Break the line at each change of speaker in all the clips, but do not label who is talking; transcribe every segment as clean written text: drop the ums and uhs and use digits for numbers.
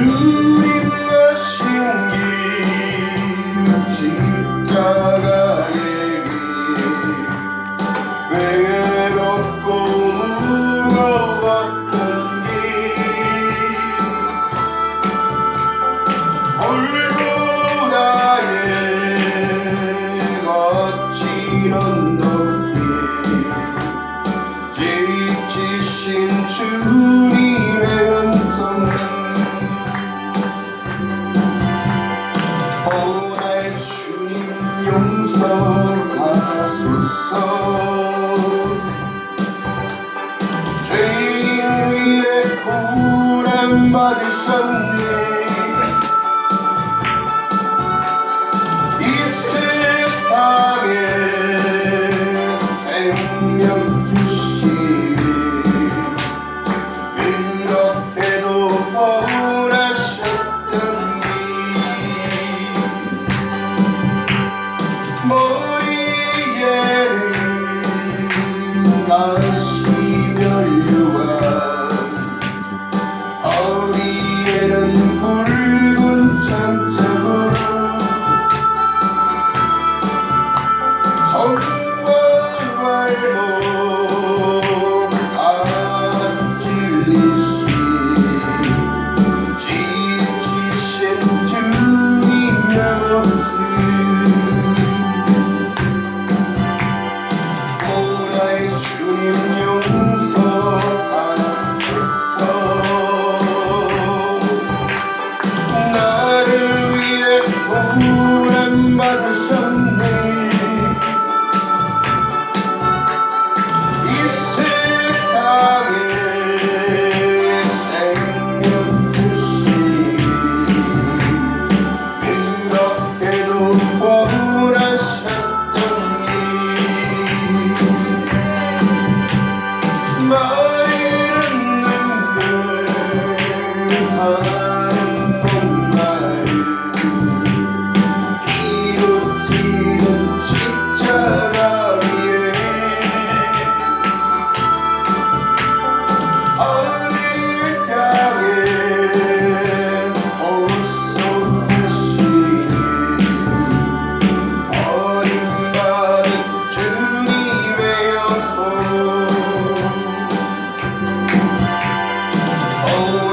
주님의 신기 십자가의 길 외롭고 무거웠던 길 골고다의 거친 언덕길 지치신 주님의 음성 오 나의 주님 용서하소서 죄인 위에 고난 받으셨네 이 세상에 생명 주시니 그렇게도 원하셨더니 머리에는 가시면류관 허리에는 붉은 장자국 손과 발목 다 찔리시 지치신 주님의 모습 오 나의 주님 용서하소서 나를 위해 고난 받으셨네 이 세상에 생명 주시니 그렇게도 원하셨더니 마르는 눈물 하는 목마름 기록지는 십자가 위에 어딜 향해 호소하시니 어린마른 주님의 영혼 오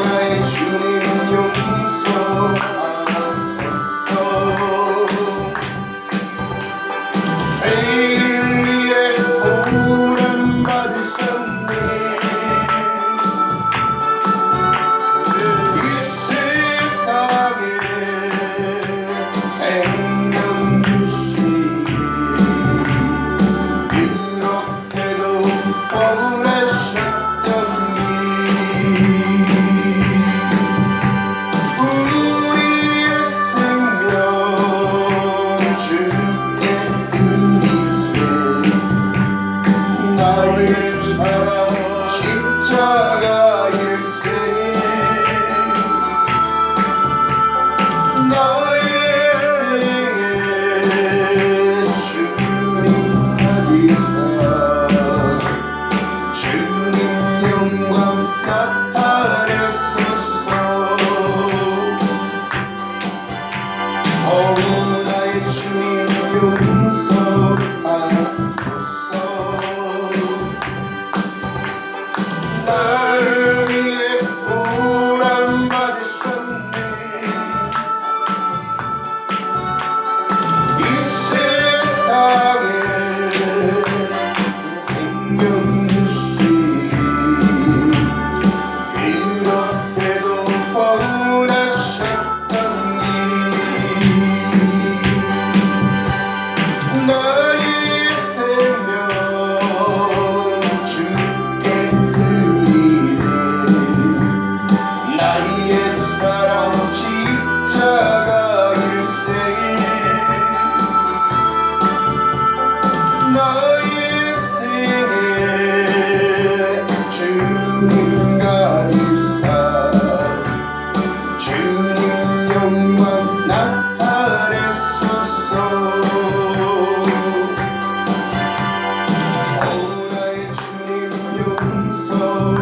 나의 주님 용서하소서 죄인 위에 고난 받으셨네 이 세상에 생명 주시니 그렇게도 원하셨더니 우리의 생명 주께 드리세 나를 찾아 십자가 일세 나의 생에 주님 가지사 주님 영광 나타내소서 오 나의 주님 용서하소서 나를 위해 고난 받으셨네 이 세상에 생명 주시니 그렇게도 원하셨더니 나의 생명 주께 드리네 나의 사랑 십자가 일세 나의 생에 주님 가지사 주님 영광 나타내소서 오 나의 주님 용서하소서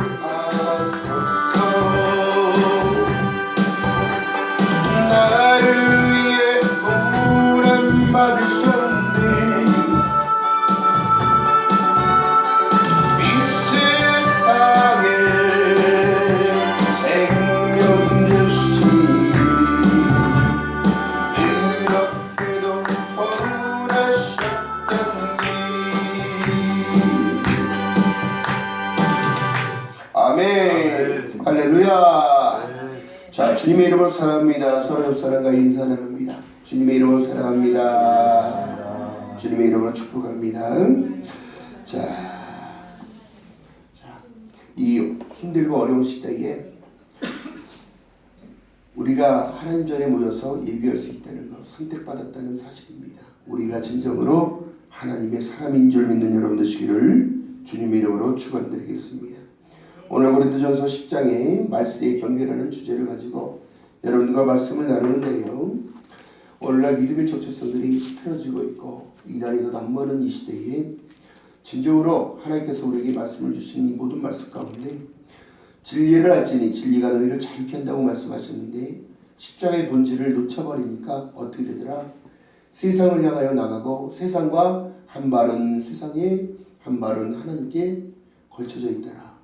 주님의 이름으로 사랑합니다. 서로 옆 사람과 인사 나눕니다. 주님의 이름으로 사랑합니다. 주님의 이름으로 축복합니다. 이 힘들고 어려운 시대에 우리가 하나님 전에 모여서 예배할 수 있다는 것, 선택받았다는 사실입니다. 우리가 진정으로 하나님의 사람인 줄 믿는 여러분 되시기를 주님의 이름으로 축원드리겠습니다. 오늘 고린도전서 10장의 말세의 경계라는 주제를 가지고 여러분들과 말씀을 나누는데요. 오늘날 믿음의 정체성들이 틀어지고 있고 이단이 더 남모하는 이 시대에 진정으로 하나님께서 우리에게 말씀을 주신 이 모든 말씀 가운데 진리를 알지니 진리가 너희를 자유케 한다고 말씀하셨는데 십자가의 본질을 놓쳐버리니까 어떻게 되더라? 세상을 향하여 나가고 세상과 한 발은 세상에 한 발은 하나님께 걸쳐져 있더라.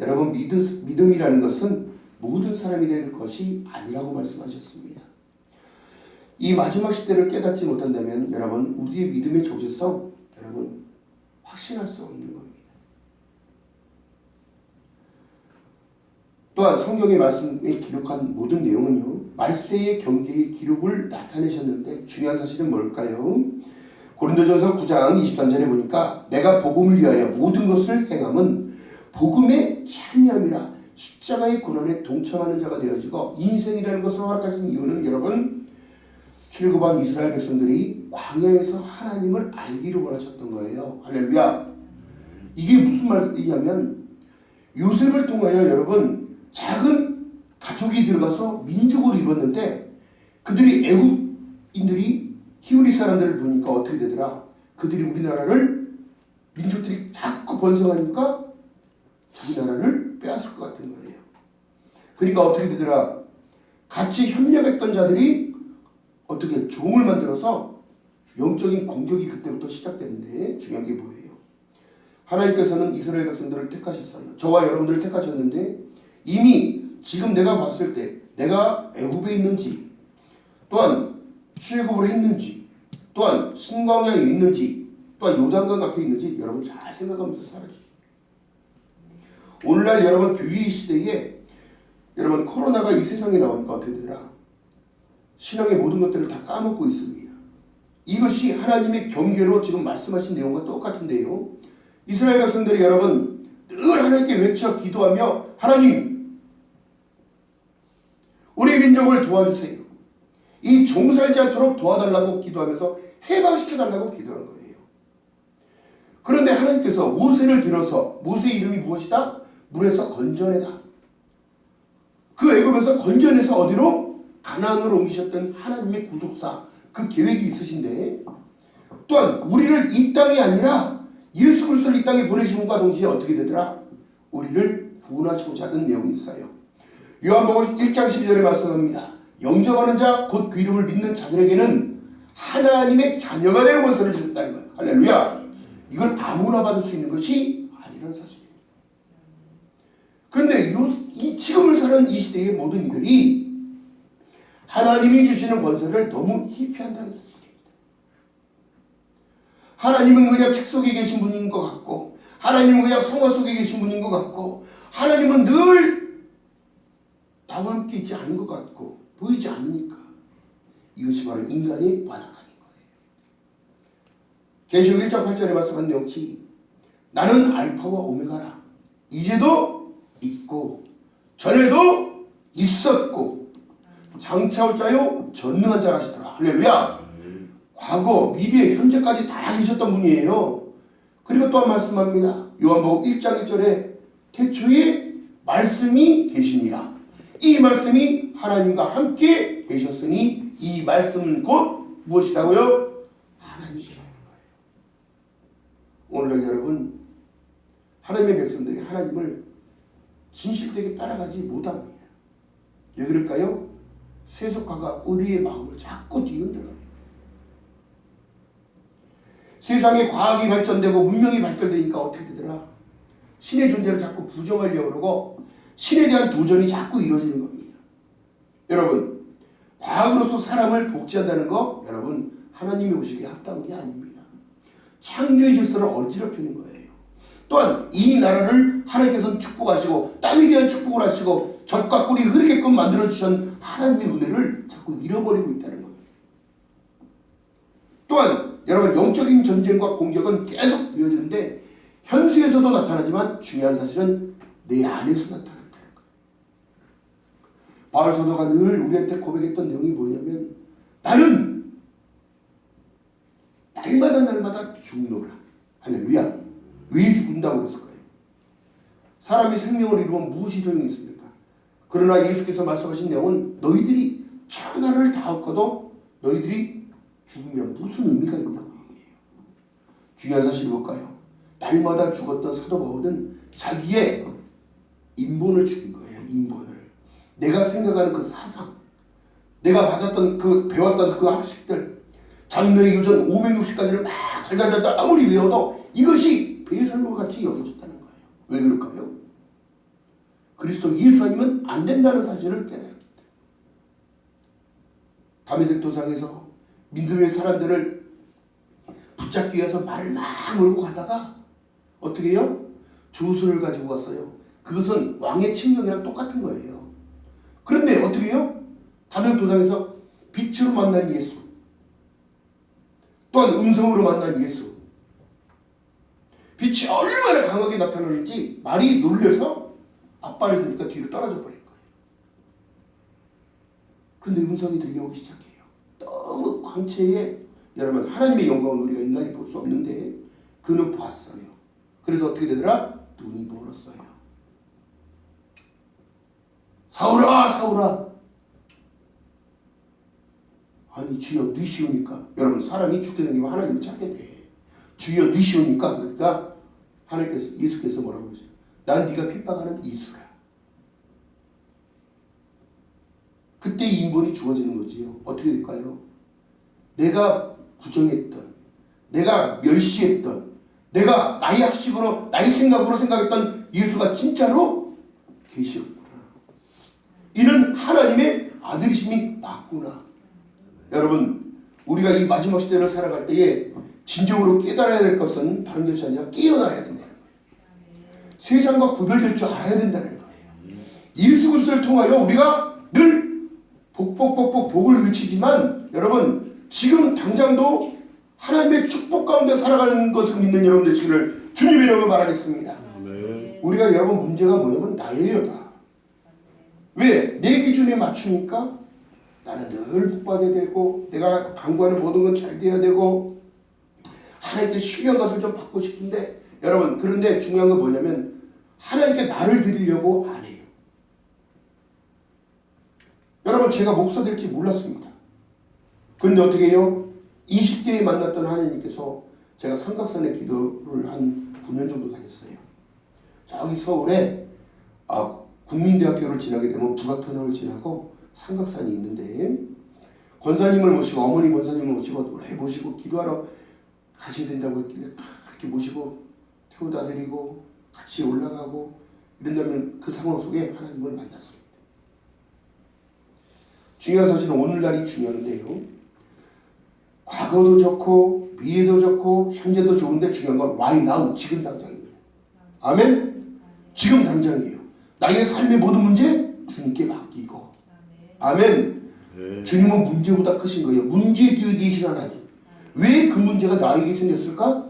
여러분 믿음이라는 것은 모든 사람이 될 것이 아니라고 말씀하셨습니다. 이 마지막 시대를 깨닫지 못한다면 여러분 우리의 믿음의 정체성 여러분 확신할 수 없는 겁니다. 또한 성경의 말씀에 기록한 모든 내용은요. 말세의 경계의 기록을 나타내셨는데 중요한 사실은 뭘까요? 고린도전서 9장 23절에 보니까 내가 복음을 위하여 모든 것을 행함은 복음에 참여함이라 십자가의 고난에 동참하는 자가 되어지고 인생이라는 것을 허락하신 이유는 여러분 출애굽한 이스라엘 백성들이 광야에서 하나님을 알기를 원하셨던 거예요. 할렐루야. 이게 무슨 말이냐면 요셉을 통하여 여러분 작은 가족이 들어가서 민족을 이뤘는데 그들이 애굽인들이 히브리 사람들을 보니까 어떻게 되더라? 그들이 우리나라를 민족들이 자꾸 번성하니까 자기 나라를 빼앗을 것 같은 거예요. 그러니까 어떻게 되더라? 같이 협력했던 자들이 어떻게 종을 만들어서 영적인 공격이 그때부터 시작되는데 중요한 게 뭐예요? 하나님께서는 이스라엘 백성들을 택하셨어요. 저와 여러분들을 택하셨는데 이미 지금 내가 봤을 때 내가 애굽에 있는지 또한 출애굽을 했는지 또한 신광야에 있는지 또한 요단강 앞에 있는지 여러분 잘 생각하면서 살아주세요. 오늘날 여러분 교회 시대에 여러분 코로나가 이 세상에 나오니까 어떻게 되더라? 신앙의 모든 것들을 다 까먹고 있습니다. 이것이 하나님의 경계로 지금 말씀하신 내용과 똑같은데요. 이스라엘 백성들이 여러분 늘 하나님께 외쳐 기도하며 하나님 우리 민족을 도와주세요. 이 종살지 않도록 도와달라고 기도하면서 해방시켜달라고 기도한 거예요. 그런데 하나님께서 모세를 들어서 모세의 이름이 무엇이다? 물에서 건져내다. 그 애굽에서 건져내서 어디로? 가나안으로 옮기셨던 하나님의 구속사 그 계획이 있으신데 또한 우리를 이 땅이 아니라 예수 그리스도를 이 땅에 보내심과 동시에 어떻게 되더라? 우리를 구원하시고자 하는 내용이 있어요. 요한복음 1장 12절에 말씀합니다. 영접하는 자 곧 그 이름을 믿는 자들에게는 하나님의 자녀가 되어 권세를 주셨다는 거예요. 할렐루야. 이건 아무나 받을 수 있는 것이 아니라는 사실입니다. 그런데 이 지금을 사는 이 시대의 모든 이들이 하나님이 주시는 권세를 너무 희피한다는 사실입니다. 하나님은 그냥 책 속에 계신 분인 것 같고 하나님은 그냥 성화 속에 계신 분인 것 같고 하나님은 늘 나와 함께 있지 않은 것 같고 보이지 않으니까 이것이 바로 인간의 완악함인 거예요. 계시록 1장 8절에 말씀한 내용이 나는 알파와 오메가라. 이제도 있고 전에도 있었고 장차 올 자요 전능한 자라 하시더라. 할렐루야. 과거, 미래, 현재까지 다 계셨던 분이에요. 그리고 또한 말씀합니다. 요한복음 1장 1절에 태초에 말씀이 계시니라. 이 말씀이 하나님과 함께 계셨으니 이 말씀은 곧 무엇이라고요? 하나님이라는 거예요. 오늘날 여러분 하나님의 백성들이 하나님을 진실되게 따라가지 못합니다. 왜 그럴까요? 세속화가 우리의 마음을 자꾸 뒤흔들어요. 세상에 과학이 발전되고 문명이 발전되니까 어떻게 되더라? 신의 존재를 자꾸 부정하려고 그러고 신에 대한 도전이 자꾸 이루어지는 겁니다. 여러분 과학으로서 사람을 복제한다는 거 여러분 하나님이 오시기에 합당한 게 아닙니다. 창조의 질서를 어지럽히는 거예요. 또한 이 나라를 하나님께서는 축복하시고 땅에 대한 축복을 하시고 젖과 꿀이 흐르게끔 만들어주신 하나님의 은혜를 자꾸 잃어버리고 있다는 겁니다. 또한 여러분 영적인 전쟁과 공격은 계속 이어지는데 현수에서도 나타나지만 중요한 사실은 내 안에서 나타난다는 거예요. 바울 사도가 늘 우리한테 고백했던 내용이 뭐냐면 나는 날마다 죽노라. 할렐루야. 왜 죽는다고 그랬을 거예요? 사람이 생명을 이루면 무엇이 소용이 있습니까? 그러나 예수께서 말씀하신 내용은 너희들이 천하를 다 얻고도 너희들이 죽으면 무슨 의미가 있냐고 얘기해요. 중요한 사실을 볼까요? 날마다 죽었던 사도 바울은 자기의 인본을 죽인 거예요. 인본을. 내가 생각하는 그 사상, 내가 받았던 그 배웠던 그 학식들, 장로의 유전 560가지를 막 달달달달 아무리 외워도 이것이 배설물 같이 여겨졌다는 거예요. 왜 그럴까요? 그리스도 예수 아니면 안 된다는 사실을 깨달았기 때문에. 다메섹 도상에서 믿음의 사람들을 붙잡기 위해서 말을 막 몰고 가다가 어떻게 해요? 조수를 가지고 갔어요. 그것은 왕의 칙령이랑 똑같은 거예요. 그런데 어떻게 해요? 다메섹 도상에서 빛으로 만난 예수, 또한 음성으로 만난 예수, 빛이 얼마나 강하게 나타나는지 말이 놀려서 앞발을 드니까 뒤로 떨어져 버릴 거예요. 그런데 음성이 들려오기 시작해요. 너무 광채에 여러분 하나님의 영광을 우리가 인간이 볼 수 없는데 그는 봤어요. 그래서 어떻게 되더라? 눈이 멀었어요. 사울아 사울아, 아니 주여 뉘시오니까. 여러분 사람이 죽게 되면 하나님을 찾게 돼. 주여 뉘시오니까. 그러니까 하나님께서 예수께서 뭐라고 그러세요? 난 네가 핍박하는 이수라. 그때 인본이 주어지는 거지요. 어떻게 될까요? 내가 부정했던, 내가 멸시했던, 내가 나의 학식으로 나의 생각으로 생각했던 예수가 진짜로 계시었구나. 이는 하나님의 아들이심이 맞구나. 여러분 우리가 이 마지막 시대를 살아갈 때에 진정으로 깨달아야 될 것은 다른 것이 아니라 깨어나야 된다는 거예요. 세상과 구별될 줄 알아야 된다는 거예요. 예수 그리스도를 통하여 우리가 늘 복을 외치지만 여러분 지금 당장도 하나님의 축복 가운데 살아가는 것을 믿는 여러분 되시기를 주님의 이름으로 말하겠습니다. 우리가 여러분 문제가 뭐냐면 나예요. 나. 왜? 내 기준에 맞추니까 나는 늘 복받아야 되고 내가 강구하는 모든 건 잘 돼야 되고 하나님께 신뢰한 것을 좀 받고 싶은데 여러분 그런데 중요한 건 뭐냐면 하나님께 나를 드리려고 안 해요. 여러분 제가 목사 될지 몰랐습니다. 그런데 어떻게 해요? 20대에 만났던 하나님께서 제가 삼각산에 기도를 한 9년 정도 다녔어요. 저기 서울에 국민대학교를 지나게 되면 북악터널을 지나고 삼각산이 있는데 권사님을 모시고 어머니 권사님을 모시고 노래 모시고 기도하러 가셔야 된다고 했길래 그렇게 모시고 태워다 드리고 같이 올라가고 이런다면 그 상황 속에 하나님을 만났습니다. 중요한 사실은 오늘날이 중요한데요. 과거도 좋고 미래도 좋고 현재도 좋은데 중요한 건 why now, 지금 당장입니다. 아멘? 지금 당장이에요. 나의 삶의 모든 문제 주님께 맡기고 아멘. 주님은 문제보다 크신 거예요. 문제 뒤에 계신 하나님. 왜 그 문제가 나에게 생겼을까?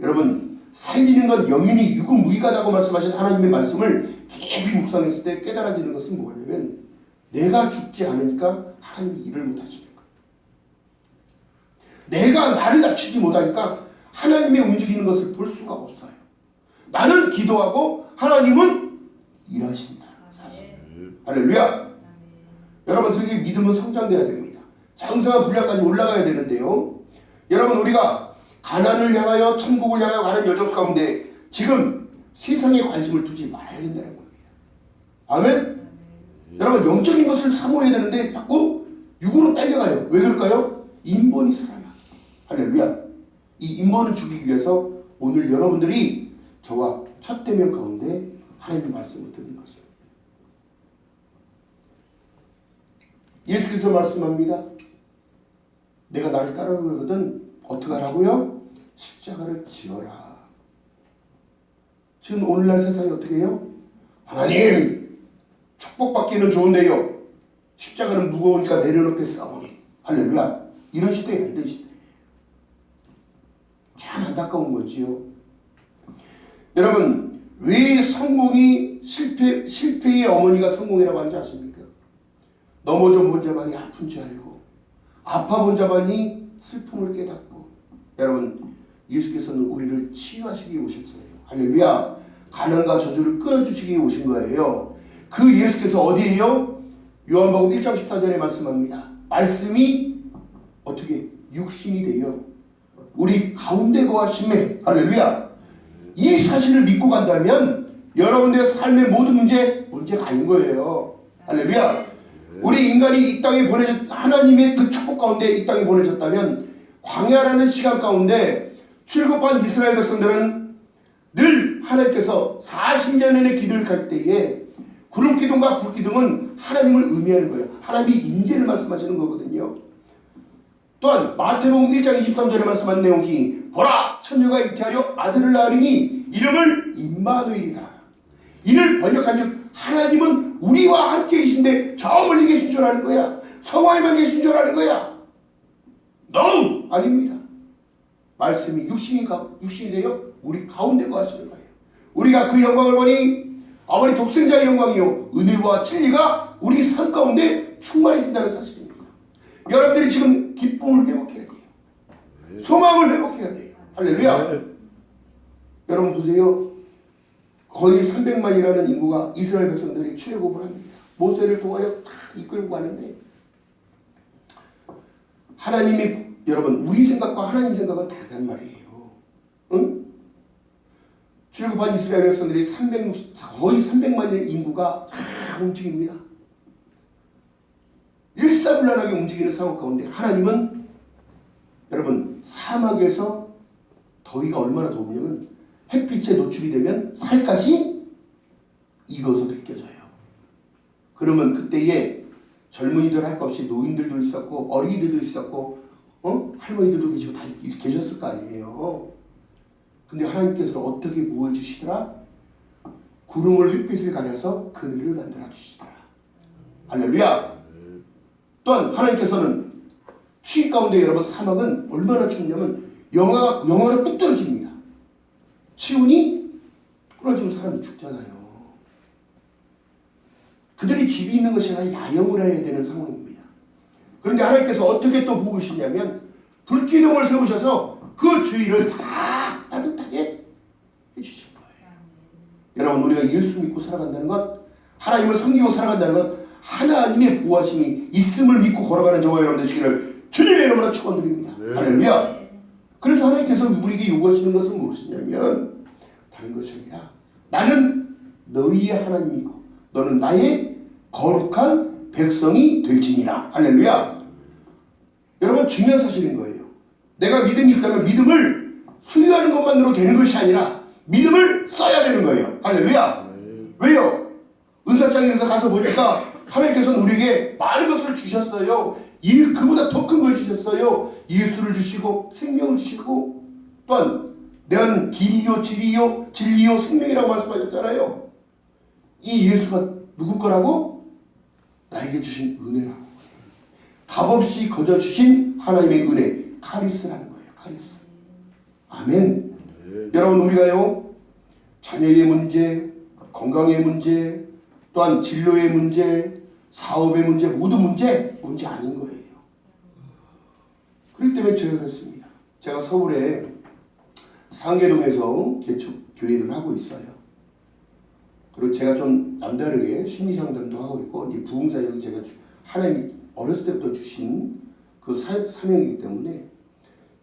여러분 살리는 건 영인이 유구무이하다고 말씀하신 하나님의 말씀을 깊이 묵상했을 때 깨달아지는 것은 뭐냐면 내가 죽지 않으니까 하나님이 일을 못하시는 거예요. 내가 나를 낮추지 못하니까 하나님의 움직이는 것을 볼 수가 없어요. 나는 기도하고 하나님은 일하신다는 사실. 할렐루야. 여러분 그렇게 믿음은 성장돼야 됩니다. 장성한 분량까지 올라가야 되는데요. 여러분 우리가 가난을 향하여 천국을 향하여 가는 여정 가운데 지금 세상에 관심을 두지 말아야 된다는 겁니다. 아멘? 여러분 영적인 것을 사모해야 되는데 자꾸 육으로 딸려가요. 왜 그럴까요? 인본이 살아나. 할렐루야. 이 인본을 죽이기 위해서 오늘 여러분들이 저와 첫 대면 가운데 하나님의 말씀을 듣는 것입니다. 예수께서 말씀합니다. 내가 나를 따르거든 어떻게 하라고요? 십자가를 지어라. 지금 오늘날 세상이 어떻게 해요? 하나님 축복받기는 좋은데요. 십자가는 무거우니까 내려놓겠사오니. 할렐루야. 이런 시대예요. 이런 시대. 참 안타까운 거지요. 여러분, 왜 성공이 실패의 어머니가 성공이라고 하는지 아십니까? 넘어져 본 자만이 아픈 줄 알고 아파 본 자만이 슬픔을 깨닫고. 여러분, 예수께서는 우리를 치유하시기 위해 오셨어요. 할렐루야. 가난과 저주를 끊어주시기 위해 오신 거예요. 그 예수께서 어디에요? 요한복음 1장 14절에 말씀합니다. 말씀이 어떻게 육신이 되어 우리 가운데 거하심에. 할렐루야. 이 사실을 믿고 간다면 여러분들의 삶의 모든 문제가 아닌 거예요. 할렐루야. 우리 인간이 이 땅에 하나님의 그 축복 가운데 이 땅에 보내졌다면 광야라는 시간 가운데 출애굽한 이스라엘 백성들은 늘 하나님께서 40년의 길을 갈 때에 구름기둥과 불기둥은 하나님을 의미하는 거예요. 하나님이 임재를 말씀하시는 거거든요. 또한 마태복음 1장 23절에 말씀한 내용이 보라 처녀가 잉태하여 아들을 낳으리니 이름을 임마누엘이라. 이를 번역한즉 하나님은 우리와 함께 계신데 저 멀리 계신 줄 아는 거야. 성화에만 계신 줄 아는 거야. No! 아닙니다. 말씀이 육신이 되어 우리 가운데 거하시는 거예요. 우리가 그 영광을 보니 아버지 독생자의 영광이요 은혜와 진리가 우리 삶 가운데 충만해진다는 사실입니다. 여러분들이 지금 기쁨을 회복해야 돼요. 소망을 회복해야 돼요. 할렐루야. 여러분 보세요. 거의 300만이라는 인구가 이스라엘 백성들이 출애굽을 합니다. 모세를 통하여 다 이끌고 가는데 하나님이 여러분 우리 생각과 하나님 생각은 다르단 말이에요. 응? 출애굽한 이스라엘 백성들이 거의 300만의 인구가 잘 움직입니다. 일사불란하게 움직이는 상황 가운데 하나님은 여러분 사막에서 더위가 얼마나 더우냐면 햇빛에 노출이 되면 살갗이 익어서 벗겨져요. 그러면 그때에 젊은이들 할 것 없이 노인들도 있었고 어린이들도 있었고 할머니들도 계시고 다 계셨을 거 아니에요. 근데 하나님께서 어떻게 보여주시더라? 구름을 햇빛을 가려서 그늘을 만들어 주시더라. 할렐루야. 또한 하나님께서는 추위 가운데 여러분 사막은 얼마나 춥냐면 영하로 뚝 떨어집니다.气온이 떨어지면 사람이 죽잖아요. 그들이 집이 있는 것이 아니라 야영을 해야 되는 상황입니다. 그런데 하나님께서 어떻게 또 보시냐면 불기둥을 세우셔서 그 주위를 다 따뜻하게 해주실 거예요. 여러분 우리가 예수 믿고 살아간다는 것, 하나님을 섬기고 살아간다는 것, 하나님의 보호하심이 있음을 믿고 걸어가는 저와 여러분 되시기를 주님의 이름으로 축원드립니다. 네. 할렐루야. 그래서 하나님께서 우리에게 요구하시는 것은 무엇이냐면 다른 것이 아니라 나는 너희의 하나님이고 너는 나의 거룩한 백성이 될지니라. 할렐루야. 여러분 중요한 사실인 거예요. 내가 믿음이 있다면 믿음을 소유하는 것만으로 되는 것이 아니라 믿음을 써야 되는 거예요. 할렐루야. 왜요? 은사장에서 가서 보니까 하나님께서는 우리에게 많은 것을 주셨어요. 그보다 더 큰 걸 주셨어요. 예수를 주시고 생명을 주시고 또한 내가 길이요 진리요 생명이라고 말씀하셨잖아요. 이 예수가 누구 거라고? 나에게 주신 은혜라고. 값없이 거저 주신 하나님의 은혜, 카리스라는 거예요. 카리스. 아멘. 네. 여러분 우리가요 자녀의 문제, 건강의 문제, 또한 진로의 문제, 사업의 문제, 모든 문제 아닌 거예요. 그렇기 때문에 제가 그랬습니다. 제가 서울에 상계동에서 개척교회를 하고 있어요. 그리고 제가 좀 남다르게 심리상담도 하고 있고 이제 부흥사역이 제가 하나님이 어렸을 때부터 주신 그 사명이기 때문에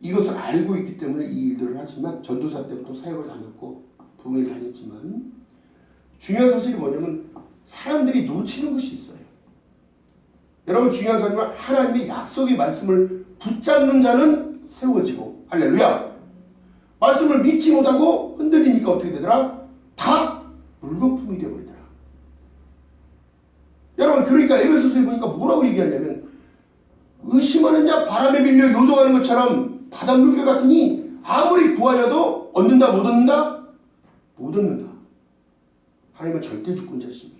이것을 알고 있기 때문에 이 일들을 하지만 전도사 때부터 사역을 다녔고 부흥을 다녔지만 중요한 사실이 뭐냐면 사람들이 놓치는 것이 있어요. 여러분 중요한 사실은 하나님의 약속의 말씀을 붙잡는 자는 세워지고 할렐루야. 말씀을 믿지 못하고 흔들리니까 어떻게 되더라? 다 물거품이 되어버리더라. 여러분 그러니까 에베소서에 보니까 뭐라고 얘기하냐면 의심하는 자 바람에 밀려 요동하는 것처럼 바닷물결 같으니 아무리 구하여도 얻는다 못 얻는다? 못 얻는다. 하나님은 절대 주권자십니다.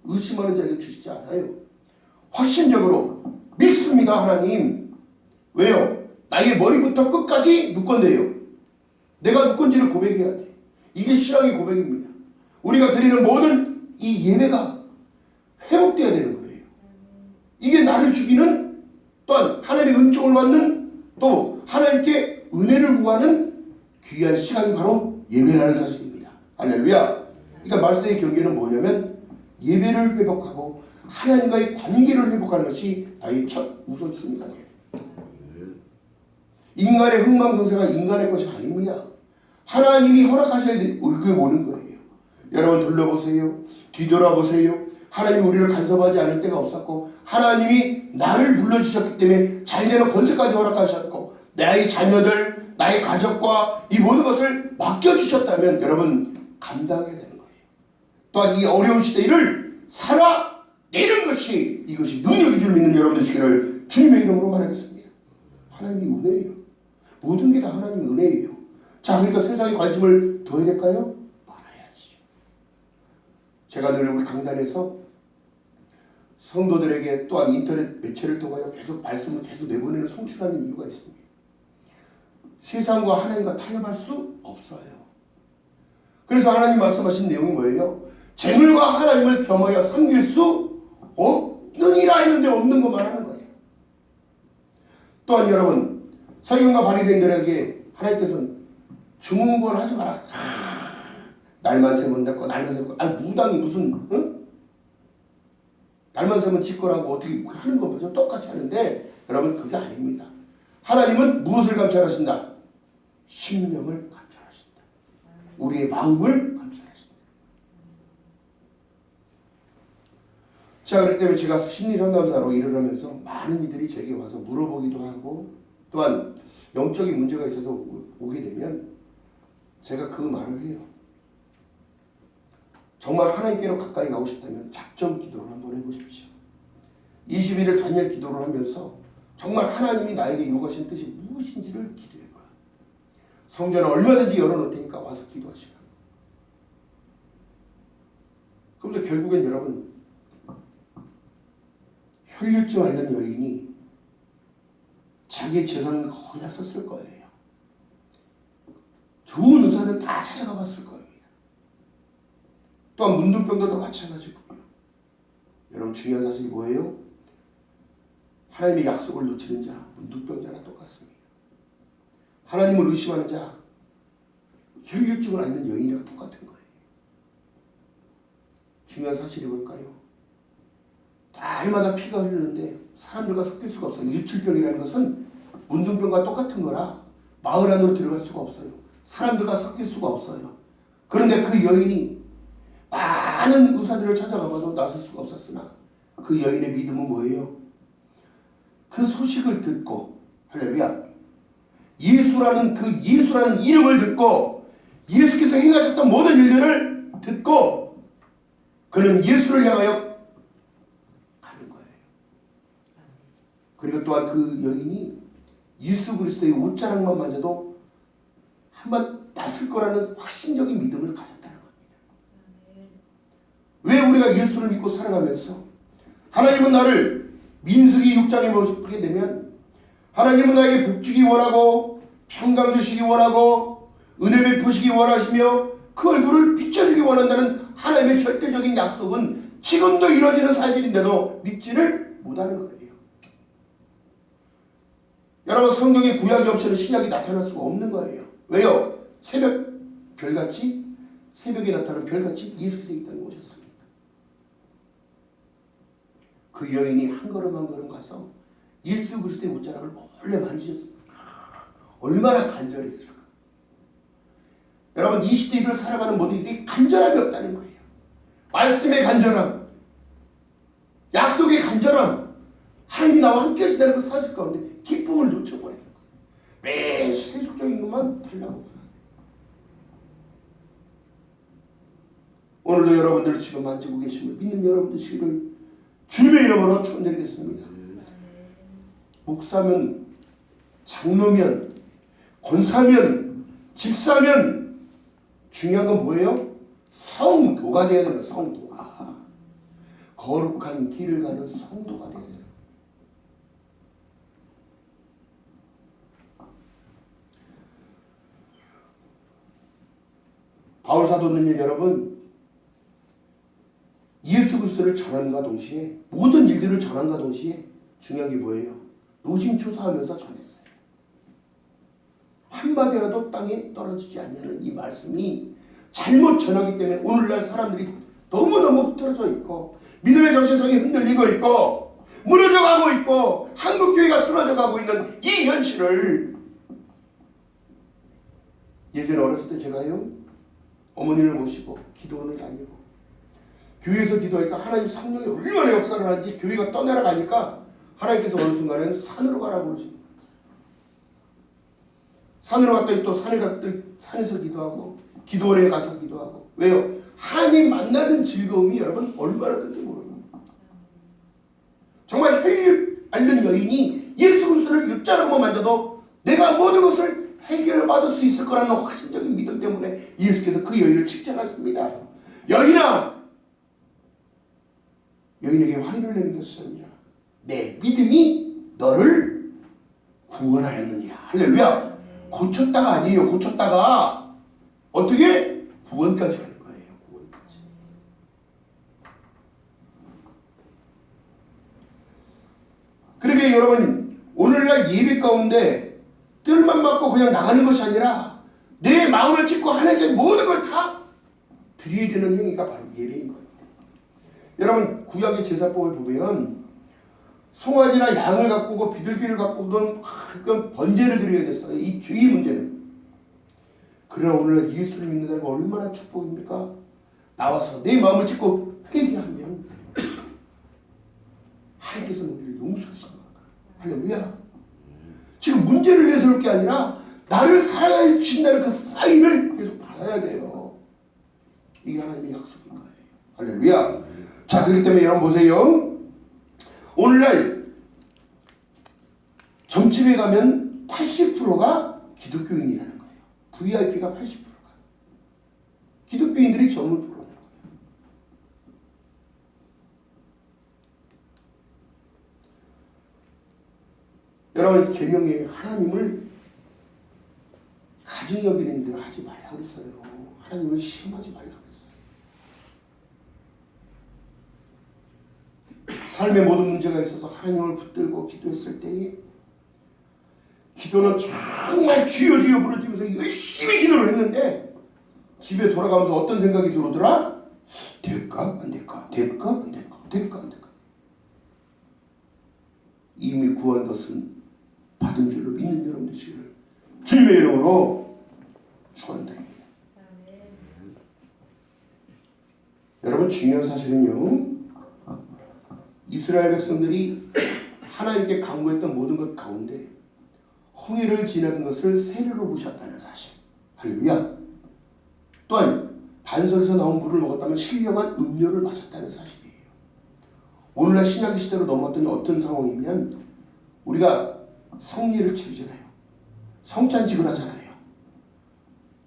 의심하는 자에게 주시지 않아요. 확신적으로 믿습니다. 하나님. 왜요? 나의 머리부터 끝까지 누건데요. 내가 누군지를 고백해야 돼. 이게 신앙의 고백입니다. 우리가 드리는 모든 이 예배가 회복돼야 되는 거예요. 이게 나를 죽이는, 또한 하나님의 은총을 받는, 또 하나님께 은혜를 구하는 귀한 시간이 바로 예배라는 사실입니다. 할렐루야. 그러니까 말세의 경계는 뭐냐면 예배를 회복하고 하나님과의 관계를 회복하는 것이 나의 첫 우선순위가 돼요. 인간의 흥망성쇠가 인간의 것이 아닙니다. 하나님이 허락하셔야 옳게 보는 거예요. 여러분 둘러보세요. 뒤돌아보세요. 하나님이 우리를 간섭하지 않을 때가 없었고, 하나님이 나를 불러주셨기 때문에 자녀는 권세까지 허락하셨고, 나의 자녀들, 나의 가족과 이 모든 것을 맡겨주셨다면 여러분 감당해야 되는 거예요. 또한 이 어려운 시대를 살아내는 것이, 이것이 능력인 줄 믿는 여러분 되시기를 주님의 이름으로 말하겠습니다. 하나님이 은혜예요. 모든 게 다 하나님의 은혜예요. 자, 그러니까 세상에 관심을 둬야 될까요? 말아야지. 제가 늘 우리 강단에서 성도들에게, 또한 인터넷 매체를 통하여 계속 말씀을 계속 내보내는 송출하는 이유가 있습니다. 세상과 하나님과 타협할 수 없어요. 그래서 하나님 말씀하신 내용이 뭐예요? 재물과 하나님을 겸하여 섬길 수 없느니라 했는데 없는 것만 하는 거예요. 또한 여러분, 서기관과 바리새인들에게 하나님께서는 중흥권 하지 마라. 날만 세면 됐고 날만 세면, 아니 무당이 무슨 날만 세면 질 거라고 어떻게 하는 것보다 똑같이 하는데, 여러분 그게 아닙니다. 하나님은 무엇을 감찰하신다? 심령을 감찰하신다. 우리의 마음을 감찰하신다. 자, 그렇기 때문에 제가 심리상담사로 일을 하면서 많은 이들이 제게 와서 물어보기도 하고, 또한 영적인 문제가 있어서 오게 되면 제가 그 말을 해요. 정말 하나님께로 가까이 가고 싶다면 작정 기도를 한번 해보십시오. 21일 단일 기도를 하면서 정말 하나님이 나에게 요구하신 뜻이 무엇인지를 기도해봐요. 성전을 얼마든지 열어놓을 테니까 와서 기도하시라. 그런데 결국엔 여러분, 혈류증 앓는 여인이 자기의 재산을 거의 다 썼을 거예요. 좋은 의사를 다 찾아가 봤을 겁니다. 또한 문둥병들도 마찬가지고요. 여러분 중요한 사실이 뭐예요? 하나님의 약속을 놓치는 자, 문둥병자나 똑같습니다. 하나님을 의심하는 자, 혈류증을 앓는 여인이랑 똑같은 거예요. 중요한 사실이 뭘까요? 날마다 피가 흐르는데 사람들과 섞일 수가 없어요. 유출병이라는 것은 문둥병과 똑같은 거라 마을 안으로 들어갈 수가 없어요. 사람들과 섞일 수가 없어요. 그런데 그 여인이 많은 의사들을 찾아가봐도 나설 수가 없었으나 그 여인의 믿음은 뭐예요? 그 소식을 듣고, 할렐루야, 예수라는 이름을 듣고 예수께서 행하셨던 모든 일들을 듣고 그는 예수를 향하여 가는 거예요. 그리고 또한 그 여인이 예수 그리스도의 옷자락만 만져도 한번 낫을 거라는 확신적인 믿음을 가졌다는 겁니다. 왜 우리가 예수를 믿고 살아가면서 하나님은 나를 민수기 6장에 보게 되면 하나님은 나에게 복 주기 원하고 평강 주시기 원하고 은혜 베푸시기 원하시며 그 얼굴을 비춰주기 원한다는 하나님의 절대적인 약속은 지금도 이루어지는 사실인데도 믿지를 못하는 거예요. 여러분, 성경의 구약이 없이는 신약이 나타날 수가 없는 거예요. 왜요? 새벽 별같이, 새벽에 나타나는 별같이 예수께서 이 땅에 오셨습니다. 그 여인이 한 걸음 한 걸음 가서 예수 그리스도의 옷자락을 몰래 만지셨습니다. 얼마나 간절했을까. 여러분, 이 시대를 살아가는 모든 일이 간절함이 없다는 거예요. 말씀의 간절함, 약속의 간절함, 하나님이 나와 함께 하시다는 그 사실 가운데 기쁨을 놓쳐버리는 거예요. 매일 세속적인 것만 달라고. 오늘도 여러분들 지금 만지고 계시면 믿는 여러분들 지금 주님의 이름으로 축원드리겠습니다. 목사면, 장로면, 권사면, 집사면 중요한 건 뭐예요? 성도가 되어야 됩니다. 성도가. 거룩한 길을 가는 성도가 되어야 돼요. 바울 사도는 여러분 예수 그리스도를 전함과 동시에 모든 일들을 전함과 동시에 중요한 게 뭐예요? 노심초사하면서 전했어요. 한마디라도 땅에 떨어지지 않냐는 이 말씀이 잘못 전하기 때문에 오늘날 사람들이 너무너무 흐트러져 있고 믿음의 정체성이 흔들리고 있고 무너져가고 있고 한국교회가 쓰러져가고 있는 이 현실을 예전에 어렸을 때 제가요 어머니를 모시고 기도원을 다니고 교회에서 기도하니까 하나님 성령이 얼마나 역사를 하는지 교회가 떠내려가니까 하나님께서 어느 순간에는 산으로 가라고 그러시는 거예요. 산으로 갔더니 또 산에 갔더니 산에서 기도하고 기도원에 가서 기도하고 왜요? 하나님 만나는 즐거움이 여러분 얼마나 큰지 모릅니다. 정말 헬 앓는 여인이 예수 그리스도를 입자로만 만져도 내가 모든 것을 해결을 받을 수 있을 거라는 확신적인 믿음 때문에 예수께서 그 여인을 칭찬하십니다. 여인아! 여인에게 화를 내는 것이 아니라 내 믿음이 너를 구원하였느니라. 할렐루야. 고쳤다가 아니에요. 고쳤다가 어떻게? 구원까지 가는 거예요. 구원까지. 그러게 여러분 오늘날 예배 가운데 뜰만 맞고 그냥 나가는 것이 아니라 내 마음을 찢고 하나님께 모든 걸 다 드려야 되는 행위가 바로 예배인 거예요. 여러분 구약의 제사법을 보면 송아지나 양을 가꾸고 비둘기를 가꾸던 그건 번제를 드려야 됐어요. 이 죄의 문제는. 그러나 오늘날 예수를 믿는다는 건 얼마나 축복입니까? 나와서 내 마음을 찢고 회개하면 하나님께서 우리를 용서하시는 거예요. 할렐루야. 지금 문제를 해소할 게 아니라 나를 살아야 주신다는 그 사인을 계속 받아야 돼요. 이게 하나님의 약속인 거예요. 할렐루야. 자, 그렇기 때문에 여러분 보세요. 오늘날 점집에 가면 80%가 기독교인이라는 거예요. VIP가 80%가. 기독교인들이 점을 보러 가는 거예요. 여러분 계명에 하나님을 가증 여기는 일을 하지 말라고 그랬어요. 하나님을 시험하지 말라고 그랬어요. 삶의 모든 문제가 있어서 하나님을 붙들고 기도했을 때에 기도는 정말 주여 주여 부르짖으면서 열심히 기도를 했는데 집에 돌아가면서 어떤 생각이 들어오더라? 될까? 안 될까? 될까? 안 될까? 될까? 안 될까? 이미 구한 것은 받은 줄로 믿는 여러분 되시기를 주님의 이름으로 축원드립니다. 여러분 중요한 사실은요. 이스라엘 백성들이 하나님께 간구했던 모든 것 가운데 홍해를 지나는 것을 세례로 보셨다는 사실. 할렐루야. 또한 반석에서 나온 물을 먹었다면 신령한 음료를 마셨다는 사실이에요. 오늘날 신약의 시대로 넘어왔더니 어떤 상황이면 우리가 성례를 치르잖아요. 성찬식을 하잖아요.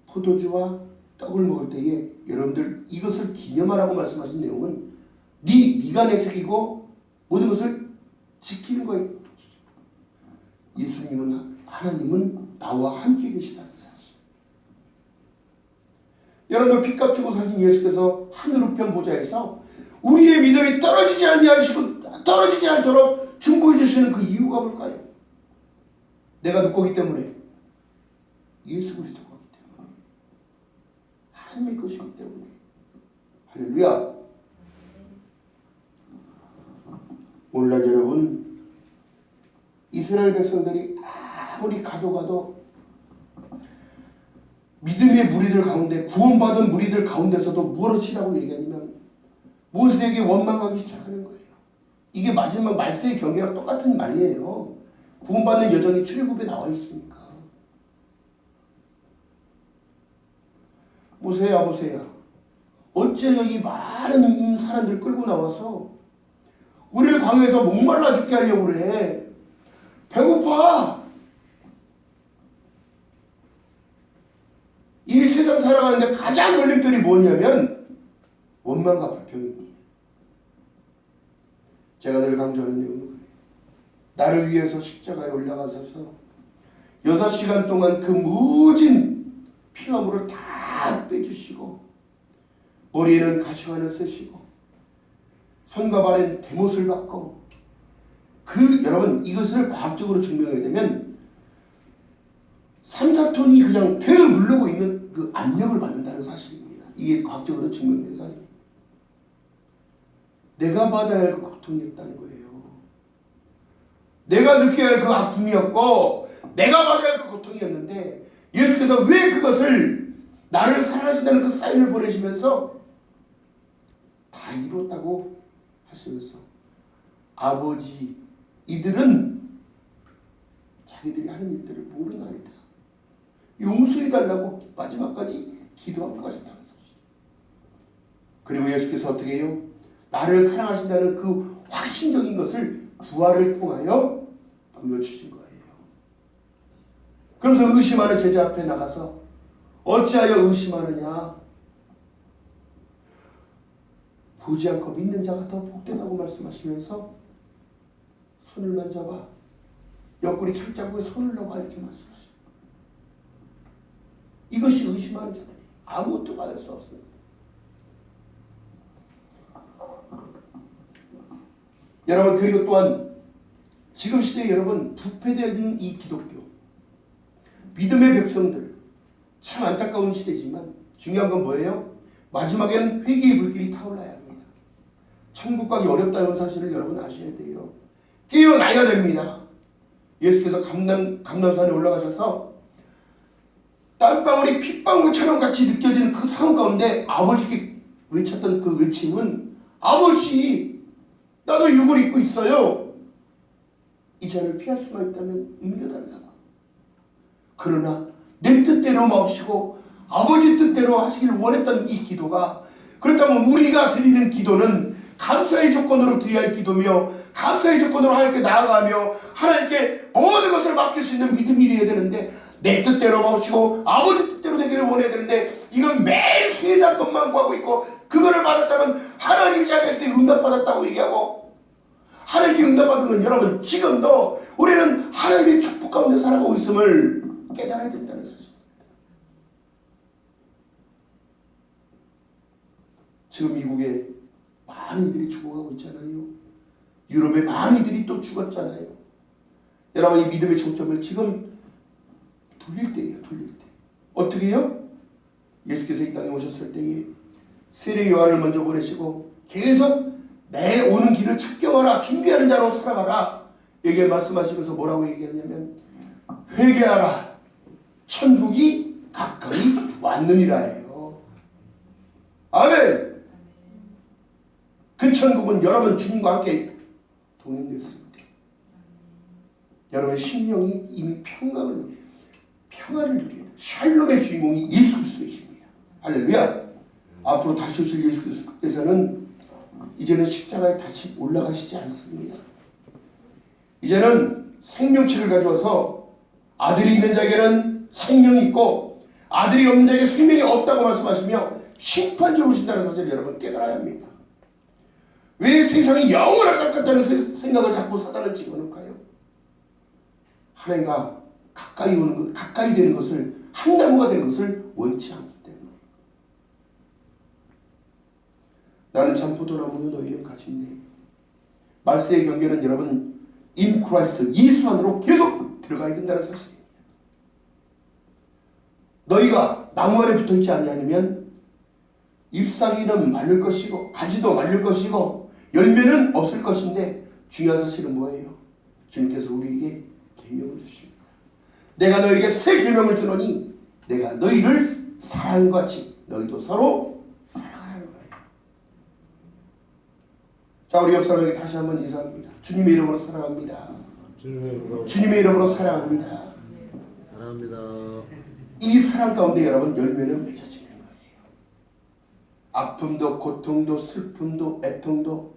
포도주와 떡을 먹을 때에 여러분들 이것을 기념하라고 말씀하신 내용은 네 미간에 새기고 모든 것을 지키는 거예요. 예수님은 하나님은 나와 함께 계시다는 사실. 여러분 핏값 주고 사신 예수께서 하늘 우편 보좌에서 우리의 믿음이 떨어지지 않도록 중보해 주시는 그 이유가 뭘까요? 내가 누구기 때문에 예수 그리스도가 기 때문에 하나님의 것이기 때문에 할렐루야. 오늘날 여러분 이스라엘 백성들이 아무리 가도 믿음의 무리들 가운데 구원받은 무리들 가운데서도 무엇이라고 얘기하냐면 모세에게 원망하기 시작하는 거예요. 이게 마지막 말세의 경계랑 똑같은 말이에요. 구원받는 여정이 출애굽에 나와 있으니까. 모세야 어째 이 많은 사람들 끌고 나와서 우리를 광야에서 목말라 죽게 하려고 그래. 배고파. 이 세상 살아가는데 가장 걸림돌이 뭐냐면 원망과 불평입니다. 제가 늘 강조하는 내용은 나를 위해서 십자가에 올라가셔서 6시간 동안 그 모진 피화물을 다 빼주시고 머리에는 가시관을 쓰시고 손과 발엔 대못을 받고 여러분 이것을 과학적으로 증명해야 되면 3, 4톤이 그냥 계속 누르고 있는 그 압력을 받는다는 사실입니다. 이게 과학적으로 증명된 사실입니다. 내가 받아야 할 그 고통이었다는 거예요. 내가 느껴야 할 그 아픔이었고 내가 받아야 할 그 고통이었는데 예수께서 왜 그것을 나를 사랑하신다는 그 사인을 보내시면서 다 이뤘다고 하시면서 아버지 이들은 자기들이 하는 일들을 모르나이다. 용서해달라고 마지막까지 기도하고 가셨다는 사실. 그리고 예수께서 어떻게 해요? 나를 사랑하신다는 그 확신적인 것을 부활을 통하여 보여주신 거예요. 그러면서 의심하는 제자 앞에 나가서 어찌하여 의심하느냐? 보지 않고 믿는 자가 더 복되다고 말씀하시면서 손을 만져봐. 옆구리 철자국에 손을 넣어봐. 이렇게 말씀하십니다. 이것이 의심하는 자들이 아무것도 받을 수 없습니다. 여러분 그리고 또한 지금 시대에 여러분 부패되어 있는 이 기독교 믿음의 백성들 참 안타까운 시대지만 중요한 건 뭐예요? 마지막에는 회개의 불길이 타올라야 합니다. 천국 가기 어렵다는 사실을 여러분 아셔야 돼요. 깨어나야 됩니다. 예수께서 감남산에 올라가셔서 땀방울이 핏방울처럼 같이 느껴지는 그 상황 가운데 아버지께 외쳤던 그 외침은 아버지 나도 육을 입고 있어요. 이 잔을 피할 수만 있다면 옮겨달라고. 그러나 내 뜻대로 마옵시고 아버지 뜻대로 하시길 원했던 이 기도가 그렇다면 우리가 드리는 기도는 감사의 조건으로 드려야 할 기도며 감사의 조건으로 하나님께 나아가며 하나님께 모든 것을 맡길 수 있는 믿음이 되어야 되는데 내 뜻대로 마옵시고 아버지 뜻대로 되기를 원해야 되는데 이건 매일 세상 것만 구하고 있고 그거를 받았다면 하나님이 자기한테 응답받았다고 얘기하고 하나님께 응답받은 건 여러분 지금도 우리는 하나님의 축복 가운데 살아가고 있음을 깨달아야 된다는 사실입니다. 지금 미국에 많은 이들이 죽어가고 있잖아요. 유럽에 많은 이들이 또 죽었잖아요. 여러분 이 믿음의 초점을 지금 돌릴 때예요. 돌릴 때. 어떻게 해요? 예수께서 이 땅에 오셨을 때에 세례 요한을 먼저 보내시고 계속 내 오는 길을 찾겨와라. 준비하는 자로 살아가라. 여기에 말씀하시면서 뭐라고 얘기하냐면 회개하라. 천국이 가까이 왔느니라 해요. 아멘. 그 천국은 여러분 주님과 함께 동행됐을 때 여러분의 심령이 이미 평안을 누려야 돼요. 샬롬의 주인공이 예수 그리스도이십니다. 할렐루야. 앞으로 다시 오실 예수 그리스도께서는 이제는 십자가에 다시 올라가시지 않습니다. 이제는 생명체를 가져와서 아들이 있는 자에게는 생명이 있고 아들이 없는 자에게 생명이 없다고 말씀하시며 심판주로 오신다는 사실을 여러분 깨달아야 합니다. 왜 세상이 영원할 것 같다는 생각을 자꾸 사단은 집어넣을까요? 하나님과 가까이 오는 것, 가까이 되는 것을 한 나무가 되는 것을 원치 않기 때문에 나는 참 포도나무요 너희는 가지인데 말세의 경계는 여러분 in Christ 예수 안으로 계속 들어가야 된다는 사실입니다. 너희가 나무 안에 붙어있지 않으면 잎사귀는 말릴 것이고 가지도 말릴 것이고 열매는 없을 것인데 중요한 사실은 뭐예요? 주님께서 우리에게 계명을 주십니다. 내가 너에게 새 계명을 주노니 내가 너희를 사랑과 같이 너희도 서로 사랑하라는 거예요. 자 우리 옆 사람에게 다시 한번 인사합니다. 주님의 이름으로 사랑합니다. 주님의 이름으로 사랑합니다.
사랑합니다.
이 사랑 가운데 여러분 열매는 맺어지는 거예요. 아픔도 고통도 슬픔도 애통도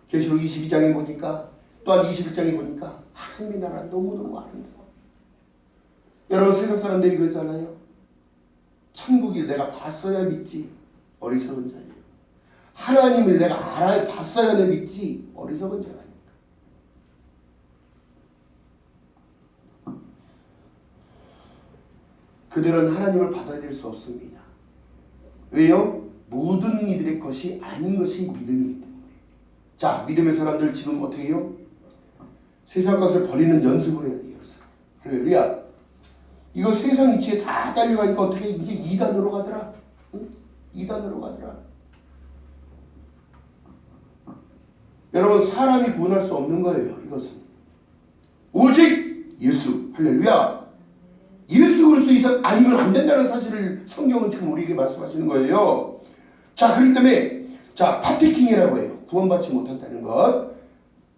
계시록 22장에 보니까 또한 21장에 보니까 하나님의 나라 너무너무 아름다워. 여러분 세상 사람들이 그러잖아요. 천국을 내가 봤어야 믿지. 어리석은 자예요. 하나님을 내가 알아야 봤어야 믿지. 어리석은 자예요. 그들은 하나님을 받아들일 수 없습니다. 왜요? 모든 이들의 것이 아닌 것이 믿음이기 때문에. 자, 믿음의 사람들 지금 어떻게 해요? 세상 것을 버리는 연습을 해야 돼요. 할렐루야. 이거 세상 이치에 다 달려가니까 어떻게 이제 2단으로 가더라. 응? 2단으로 가더라. 여러분, 사람이 구원할 수 없는 거예요. 이것은 오직 예수. 할렐루야. 예수 그리스도 이상 아니면 안 된다는 사실을 성경은 지금 우리에게 말씀하시는 거예요. 자, 그렇기 때문에 자, 파테킹이라고 해요. 구원받지 못한다는 것.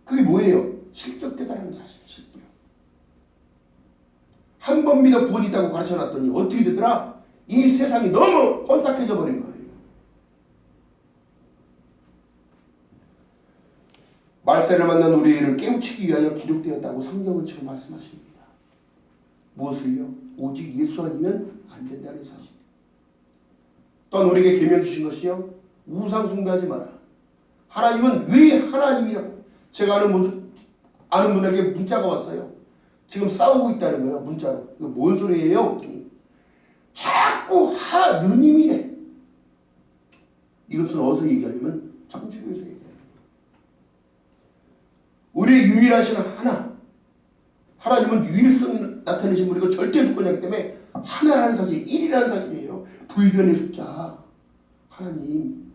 그게 뭐예요? 실격되다라는 사실. 실격. 한 번 믿어 구원이 있다고 가르쳐놨더니 어떻게 되더라? 이 세상이 너무 혼탁해져 버린 거예요. 말세를 만난 우리를 깨우치기 위하여 기록되었다고 성경은 지금 말씀하십니다. 무엇을요? 오직 예수 아니면 안 된다는 사실. 또한 우리에게 계명 주신 것이요, 우상 숭배하지 마라. 하나님은 왜 하나님이라고? 제가 아는 분에게 문자가 왔어요. 지금 싸우고 있다는 거예요. 문자로. 이거 뭔 소리예요? 자꾸 하느님이래. 이것은 어디서 얘기하냐면 천주교에서 얘기해요. 우리의 유일하신 하나님은 유일성 나타내신 분이고 절대 주권이기 때문에 하나라는 사실, 1이라는 사실이에요. 불변의 숫자 하나님.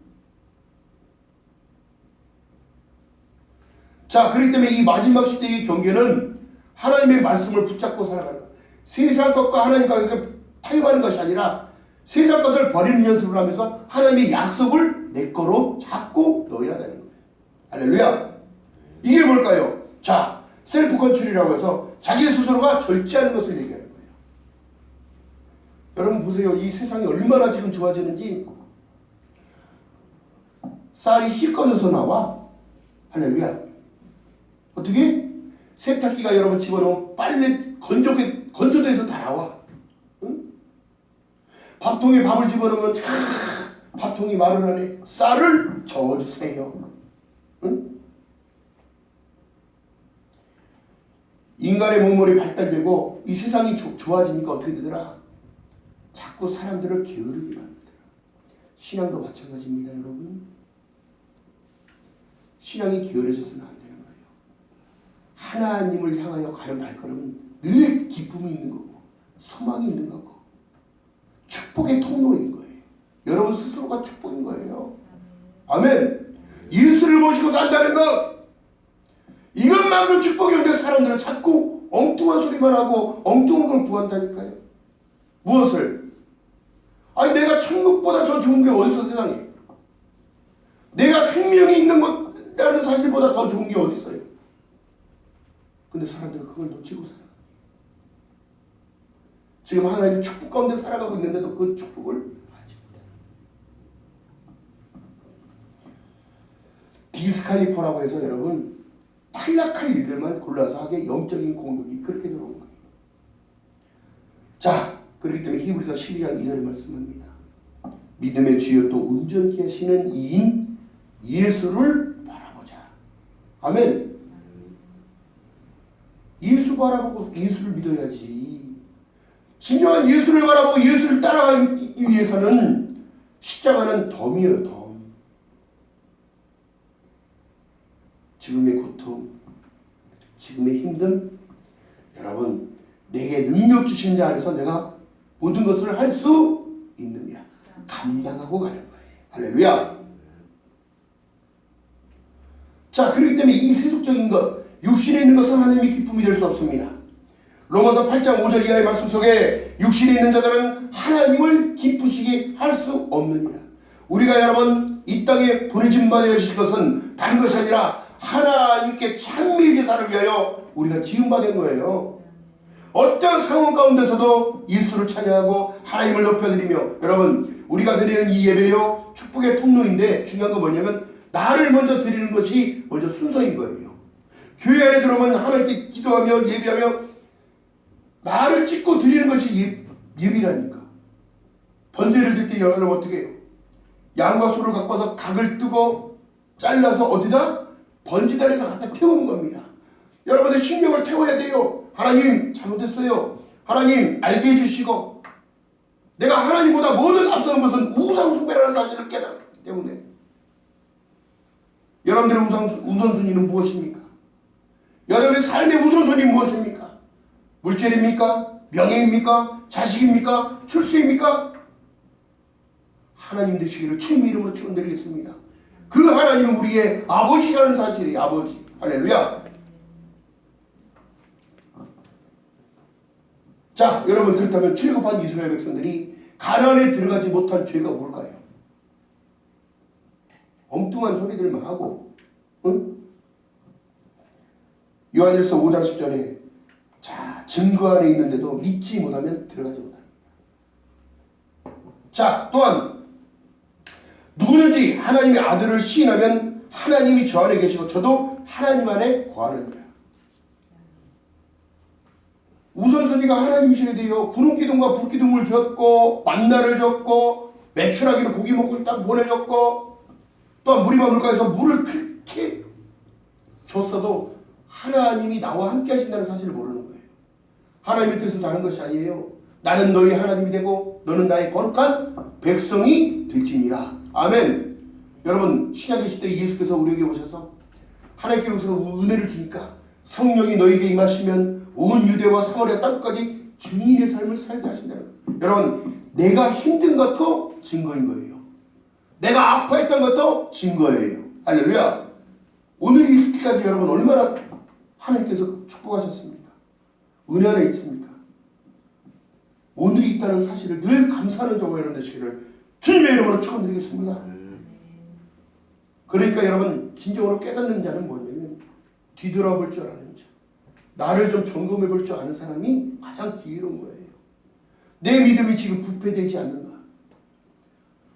자, 그렇기 때문에 이 마지막 시대의 경계는 하나님의 말씀을 붙잡고 살아가는 거예요. 세상 것과 하나님과 타협하는 것이 아니라 세상 것을 버리는 연습을 하면서 하나님의 약속을 내 거로 잡고 넣어야 되는 거예요. 할렐루야. 이게 뭘까요? 자, 셀프 컨트롤이라고 해서 자기 스스로가 절제하는 것을 얘기하는 거예요. 여러분 보세요. 이 세상이 얼마나 지금 좋아지는지. 쌀이 씻겨져서 나와. 할렐루야. 어떻게? 세탁기가 여러분 집어넣으면 빨래 건조돼서 다 나와. 응? 밥통에 밥을 집어넣으면 밥통이 말을 하네. 쌀을 저어주세요. 응? 인간의 몸물이 발달되고 이 세상이 좋아지니까 어떻게 되더라? 자꾸 사람들을 게으르게 만들어. 신앙도 마찬가지입니다, 여러분. 신앙이 게으르져서는 안 되는 거예요. 하나님을 향하여 가는 발걸음은 늘 기쁨이 있는 거고 소망이 있는 거고 축복의 통로인 거예요. 여러분 스스로가 축복인 거예요. 아멘. 예수를 모시고 산다는 것, 이것만큼 축복이 없는데 사람들은 자꾸 엉뚱한 소리만 하고 엉뚱한 걸 구한다니까요. 무엇을? 아니 내가 천국보다 더 좋은 게 어딨어 세상에. 내가 생명이 있는 것이라는 사실보다 더 좋은 게 어디 있어요. 근데 사람들은 그걸 놓치고 살아요. 지금 하나님의 축복 가운데 살아가고 있는데도 그 축복을 알지 못해요. 디스칼리퍼라고 해서 여러분 탈락할 일들만 골라서 하게 영적인 공격이 그렇게 들어온 거예요. 자, 그렇기 때문에 히브리서 12장 2절에 말씀합니다. 믿음의 주여 또 온전케 하시는 이인 예수를 바라보자. 아멘. 예수 바라보고 예수를 믿어야지. 진정한 예수를 바라보고 예수를 따라가기 위해서는 십자가는 덤이에요. 덤. 지금의 고통, 지금의 힘듦, 여러분 내게 능력 주신 자 안에서 내가 모든 것을 할 수 있느니라 감당하고 가는 거예요. 할렐루야. 자, 그렇기 때문에 이 세속적인 것, 육신에 있는 것은 하나님의 기쁨이 될 수 없습니다. 로마서 8장 5절 이하의 말씀 속에 육신에 있는 자들은 하나님을 기쁘시게 할 수 없느니라. 우리가 여러분 이 땅에 보내진 바 되실 것은 다른 것이 아니라 하나님께 찬미 제사를 위하여 우리가 지음받은 거예요. 어떤 상황 가운데서도 예수를 찬양하고 하나님을 높여드리며, 여러분 우리가 드리는 이 예배요 축복의 통로인데 중요한 건 뭐냐면 나를 먼저 드리는 것이 먼저 순서인 거예요. 교회 안에 들어오면 하나님께 기도하며 예배하며 나를 찍고 드리는 것이 예비라니까. 번제를 들 때 여러분 어떻게 해요? 양과 소를 갖고 와서 각을 뜨고 잘라서 어디다? 번제단에서 갖다 태우는 겁니다. 여러분의 심령을 태워야 돼요. 하나님 잘못했어요. 하나님 알게 해주시고 내가 하나님보다 뭐든 앞서는 것은 우상숭배라는 사실을 깨달았기 때문에 여러분들의 우선순위는 무엇입니까? 여러분의 삶의 우선순위는 무엇입니까? 물질입니까? 명예입니까? 자식입니까? 출세입니까? 하나님 되시기를 주님의 이름으로 축원드리겠습니다. 그 하나님은 우리의 아버지라는 사실이에요. 아버지. 할렐루야. 자, 여러분, 그렇다면 출애굽한 이스라엘 백성들이 가나안에 들어가지 못한 죄가 뭘까요? 엉뚱한 소리들만 하고, 응? 요한일서 5장 10절에 자, 증거 안에 있는데도 믿지 못하면 들어가지 못합니다. 자, 또한 누구든지 하나님의 아들을 시인하면 하나님이 저 안에 계시고 저도 하나님 안에 거하는 거예요. 우선순위가 하나님이셔야 돼요. 구름기둥과 불기둥을 줬고 만나를 줬고 매출하기로 고기 먹고 딱 보내줬고 또한 무리바 물가에서 물을 그렇게 줬어도 하나님이 나와 함께 하신다는 사실을 모르는 거예요. 하나님의 뜻은 다른 것이 아니에요. 나는 너희 하나님이 되고 너는 나의 거룩한 백성이 될지니라. 아멘. 여러분, 신약의 시대에 예수께서 우리에게 오셔서 하나님께서 은혜를 주니까 성령이 너에게 임하시면 온 유대와 사마리아 땅까지 증인의 삶을 살게 하신다는 거예요. 여러분, 내가 힘든 것도 증거인 거예요. 내가 아파했던 것도 증거예요. 할렐루야. 오늘 이렇게까지 여러분 얼마나 하나님께서 축복하셨습니까? 은혜 안에 있습니까? 오늘이 있다는 사실을 늘 감사하는 저와 여러분 되시기를 주님의 이름으로 축원드리겠습니다. 그러니까 여러분 진정으로 깨닫는 자는 뭐냐면 뒤돌아볼 줄 아는 자, 나를 좀 점검해 볼 줄 아는 사람이 가장 지혜로운 거예요. 내 믿음이 지금 부패되지 않는가?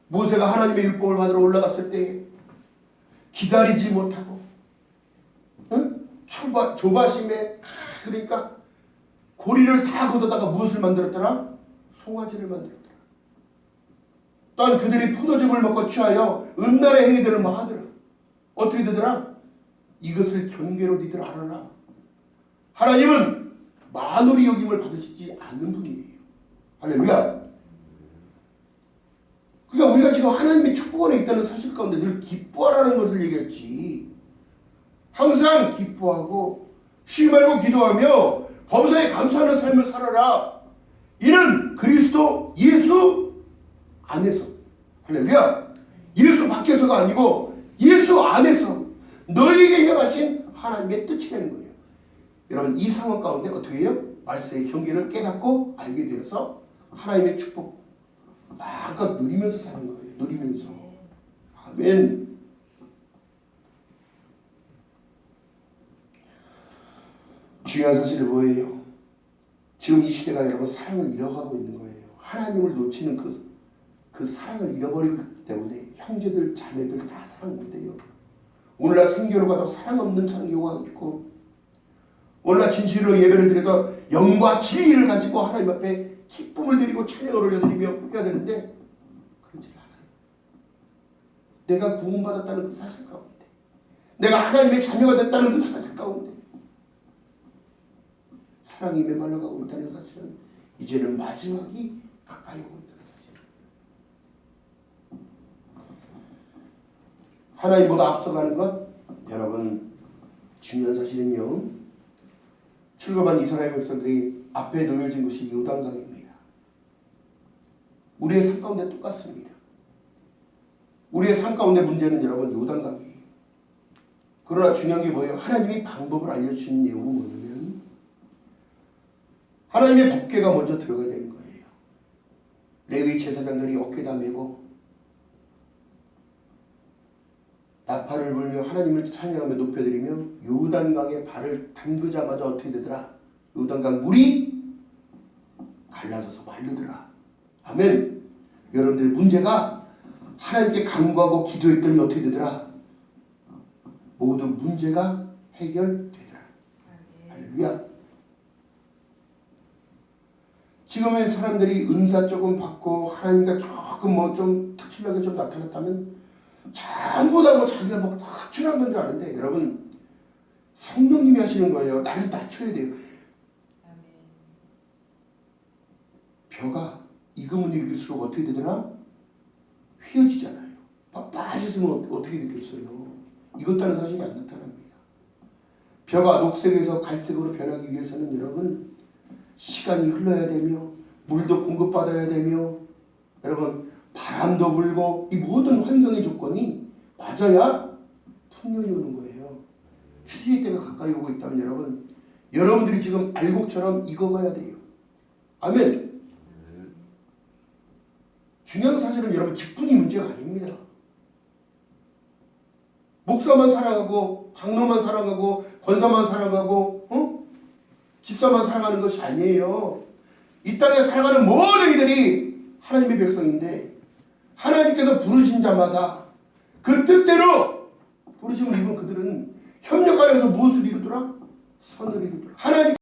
모세가 하나님의 율법을 받으러 올라갔을 때 기다리지 못하고 조바심에 그러니까 고리를 다 걷어다가 무엇을 만들었더라? 송아지를 만들었더라. 또한 그들이 포도즙을 먹고 취하여 음란의 행위들을 뭐 하더라. 어떻게 되더라? 이것을 경계로 니들 알아라. 하나님은 만홀히 여김을 받으시지 않는 분이에요. 할렐루야. 그러니까 우리가 지금 하나님의 축복 안에 있다는 사실 가운데 늘 기뻐하라는 것을 얘기했지. 항상 기뻐하고 쉬지 말고 기도하며 범사에 감사하는 삶을 살아라. 이는 그리스도 예수 안에서. 할렐루야. 예수 밖에서가 아니고 예수 안에서 너희에게 행하신 하나님의 뜻이라는 거예요. 여러분 이 상황 가운데 어떻게 해요? 말세의 경계를 깨닫고 알게 되어서 하나님의 축복 마음껏 누리면서 사는 거예요. 누리면서. 아멘. 중요한 사실은 뭐예요? 지금 이 시대가 여러분 사랑을 잃어가고 있는 거예요. 하나님을 놓치는 그 사랑을 잃어버리기 때문에 형제들 자매들 다 사랑 못해요. 오늘날 생교로 가도 사랑 없는 생교가 있고 오늘날 진실로 예배를 드려도 영과 진리를 가지고 하나님 앞에 기쁨을 드리고 찬양을 올려드리며 해야 되는데 그렇지 않아요. 내가 구원받았다는 그 사실 가운데 내가 하나님의 자녀가 됐다는 그 사실 가운데 사랑이 메말라가고 있다는 사실은 이제는 마지막이 가까이 오고 있다는 사실. 하나님보다 앞서가는 것 여러분 중요한 사실은요. 출애굽한 이스라엘 백성들이 앞에 놓여진 것이 요단강입니다. 우리의 삶 가운데 똑같습니다. 우리의 삶 가운데 문제는 여러분 요단강이에요. 그러나 중요한 게 뭐예요? 하나님이 방법을 알려주신 내용은 뭐냐면 하나님의 법궤가 먼저 들어가야 되는 거예요. 레위 제사장들이 어깨다 메고 나팔을 불며 하나님을 찬양하며 높여드리며 요단강에 발을 담그자마자 어떻게 되더라? 요단강 물이 갈라져서 마르더라. 아멘. 여러분들 문제가 하나님께 간구하고 기도했더니 어떻게 되더라? 모두 문제가 해결되더라. 할렐루야. 지금의 사람들이 은사 조금 받고 하나님과 조금 뭐 좀 특출나게 좀 나타났다면 전부 다 뭐 자기가 뭐 특출난 건 줄 아는데 여러분 성령님이 하시는 거예요. 나를 낮춰야 돼요. 벼가 익으면 익을수록 어떻게 되더라? 휘어지잖아요. 빠졌으면 어떻게 되겠어요? 익었다는 사실이 안 나타납니다. 벼가 녹색에서 갈색으로 변하기 위해서는 여러분 시간이 흘러야 되며 물도 공급받아야 되며 여러분 바람도 불고 이 모든 환경의 조건이 맞아야 풍년이 오는 거예요. 추수의 때가 가까이 오고 있다면 여러분들이 지금 알곡처럼 익어가야 돼요. 아멘. 중요한 사실은 여러분 직분이 문제가 아닙니다. 목사만 사랑하고 장로만 사랑하고 권사만 사랑하고 집사만 사랑하는 것이 아니에요. 이 땅에 살아가는 모든 이들이 하나님의 백성인데 하나님께서 부르신 자마다 그 뜻대로 부르심을 입은 그들은 협력하여서 무엇을 이루더라? 선을 이루더라. 하나님